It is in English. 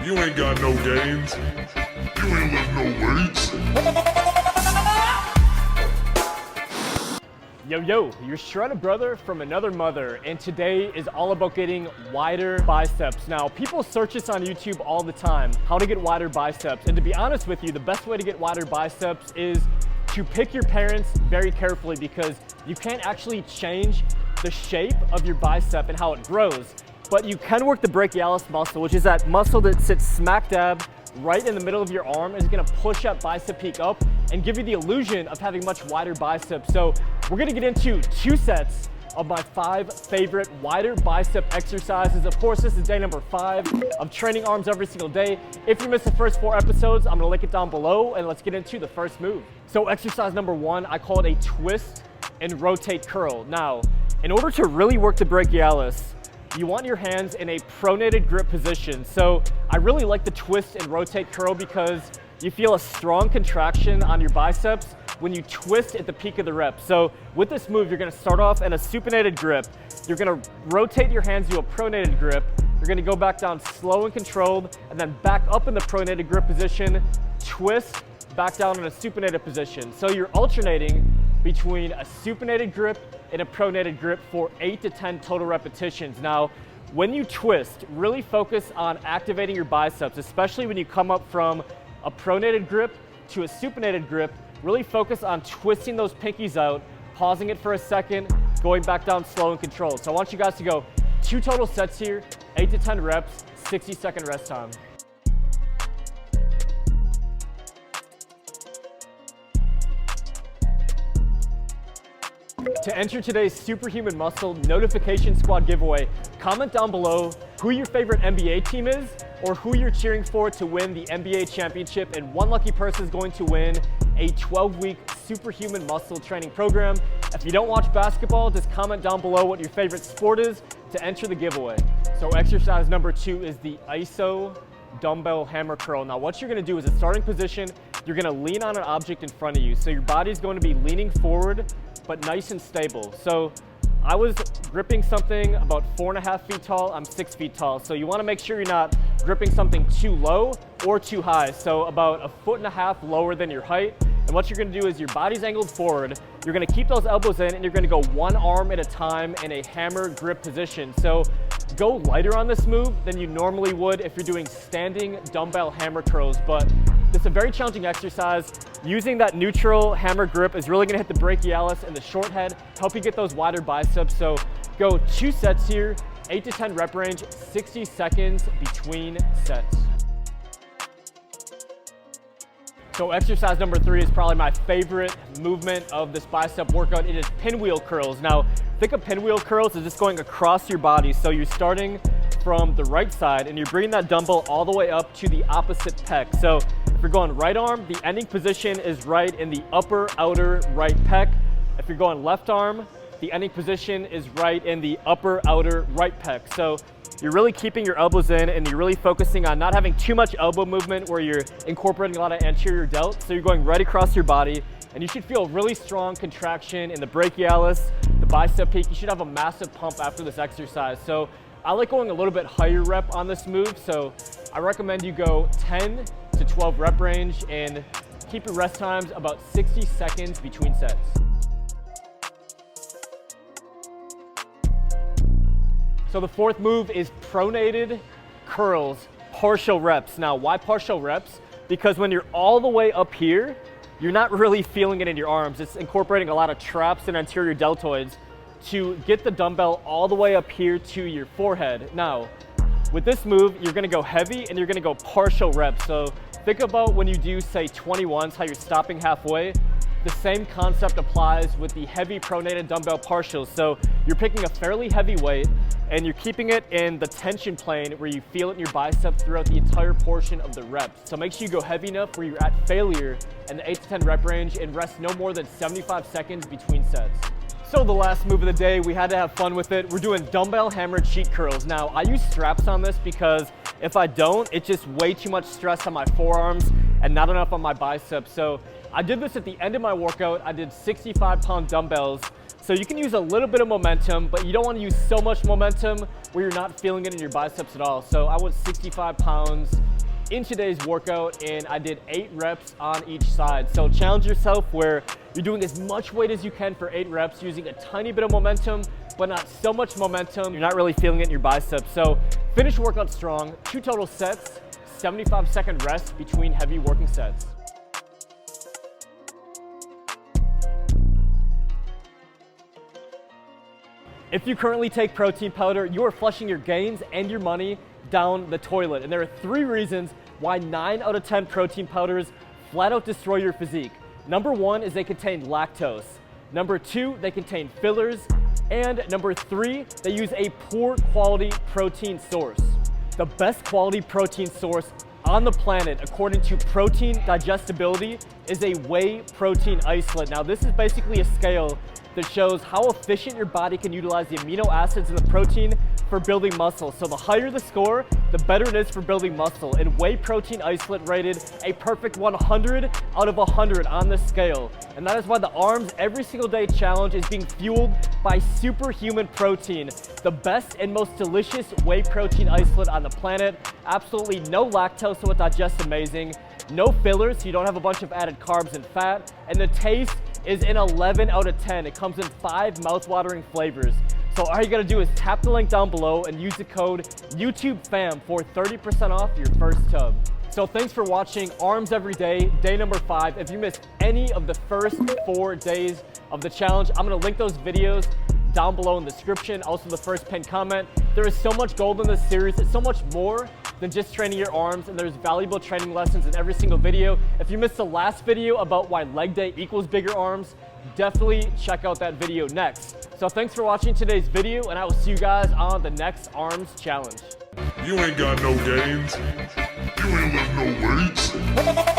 You ain't got no gains. You ain't lift no weights. Yo, your shredded brother from another mother, and today is all about getting wider biceps. Now, people search this on YouTube all the time, how to get wider biceps. And to be honest with you, the best way to get wider biceps is to pick your parents very carefully, because you can't actually change the shape of your bicep and how it grows. But you can work the brachialis muscle, which is that muscle that sits smack dab right in the middle of your arm, is gonna push that bicep peak up and give you the illusion of having much wider biceps. So we're gonna get into 2 sets of my 5 favorite wider bicep exercises. Of course, this is day number 5 of training arms every single day. If you missed the first 4 episodes, I'm gonna link it down below, and let's get into the first move. So exercise number 1, I call it a twist and rotate curl. Now, in order to really work the brachialis, you want your hands in a pronated grip position. So I really like the twist and rotate curl because you feel a strong contraction on your biceps when you twist at the peak of the rep. So with this move, you're gonna start off in a supinated grip. You're gonna rotate your hands to a pronated grip. You're gonna go back down slow and controlled, and then back up in the pronated grip position, twist, back down in a supinated position. So you're alternating between a supinated grip and a pronated grip for 8 to 10 total repetitions. Now, when you twist, really focus on activating your biceps, especially when you come up from a pronated grip to a supinated grip. Really focus on twisting those pinkies out, pausing it for a second, going back down slow and controlled. So I want you guys to go 2 total sets here, 8 to 10 reps, 60-second rest time. To enter today's Superhuman Muscle Notification Squad giveaway, comment down below who your favorite NBA team is or who you're cheering for to win the NBA championship, and one lucky person is going to win a 12-week Superhuman Muscle training program. If you don't watch basketball, just comment down below what your favorite sport is to enter the giveaway. So exercise number 2 is the ISO dumbbell hammer curl. Now what you're gonna do is, a starting position, you're gonna lean on an object in front of you. So your body's going to be leaning forward, but nice and stable. So I was gripping something about 4.5 feet tall. I'm 6 feet tall. So you wanna make sure you're not gripping something too low or too high. So about 1.5 feet lower than your height. And what you're gonna do is, your body's angled forward. You're gonna keep those elbows in, and you're gonna go one arm at a time in a hammer grip position. So go lighter on this move than you normally would if you're doing standing dumbbell hammer curls. But it's a very challenging exercise. Using that neutral hammer grip is really gonna hit the brachialis and the short head, help you get those wider biceps. So go 2 sets here, 8 to 10 rep range, 60 seconds between sets. So exercise number 3 is probably my favorite movement of this bicep workout. It is pinwheel curls. Now, think of pinwheel curls as just going across your body. So you're starting from the right side and you're bringing that dumbbell all the way up to the opposite pec. So if you're going right arm, the ending position is right in the upper outer right pec. If you're going left arm, the ending position is right in the upper outer right pec. So you're really keeping your elbows in, and you're really focusing on not having too much elbow movement where you're incorporating a lot of anterior delt. So you're going right across your body, and you should feel a really strong contraction in the brachialis, the bicep peak. You should have a massive pump after this exercise. So I like going a little bit higher rep on this move. So I recommend you go 10 to 12 rep range and keep your rest times about 60 seconds between sets. So the 4th move is pronated curls, partial reps. Now, why partial reps? Because when you're all the way up here, you're not really feeling it in your arms. It's incorporating a lot of traps and anterior deltoids to get the dumbbell all the way up here to your forehead. Now, with this move, you're gonna go heavy and you're gonna go partial reps. So think about when you do, say, 21s, how you're stopping halfway. The same concept applies with the heavy pronated dumbbell partials. So you're picking a fairly heavy weight and you're keeping it in the tension plane where you feel it in your biceps throughout the entire portion of the reps. So make sure you go heavy enough where you're at failure in the 8 to 10 rep range, and rest no more than 75 seconds between sets. So the last move of the day, we had to have fun with it. We're doing dumbbell hammer cheat curls. Now, I use straps on this because if I don't, it's just way too much stress on my forearms and not enough on my biceps. So I did this at the end of my workout. I did 65-pound dumbbells. So you can use a little bit of momentum, but you don't want to use so much momentum where you're not feeling it in your biceps at all. So I went 65 pounds in today's workout, and I did 8 reps on each side. So challenge yourself where you're doing as much weight as you can for 8 reps using a tiny bit of momentum, but not so much momentum you're not really feeling it in your biceps. So finish workout strong, 2 total sets, 75-second rest between heavy working sets. If you currently take protein powder, you are flushing your gains and your money down the toilet. And there are 3 reasons why 9 out of 10 protein powders flat out destroy your physique. Number 1 is they contain lactose. Number 2, they contain fillers. And number 3, they use a poor quality protein source. The best quality protein source on the planet, according to protein digestibility, is a whey protein isolate. Now, this is basically a scale that shows how efficient your body can utilize the amino acids in the protein for building muscle. So the higher the score, the better it is for building muscle. And whey protein isolate rated a perfect 100 out of 100 on the scale. And that is why the ARMS Every Single Day Challenge is being fueled by superhuman protein, the best and most delicious whey protein isolate on the planet. Absolutely no lactose, so it digests amazing. No fillers, so you don't have a bunch of added carbs and fat. And the taste is an 11 out of 10. It comes in 5 mouth-watering flavors. So all you gotta do is tap the link down below and use the code YouTubeFam for 30% off your first tub. So thanks for watching ARMS Every Day, day number 5. If you missed any of the first 4 days of the challenge, I'm gonna link those videos down below in the description, also the first pinned comment. There is so much gold in this series. It's so much more than just training your arms, and there's valuable training lessons in every single video. If you missed the last video about why leg day equals bigger arms, definitely check out that video next. So thanks for watching today's video, and I will see you guys on the next ARMS challenge. You ain't got no gains. You ain't lift no weights.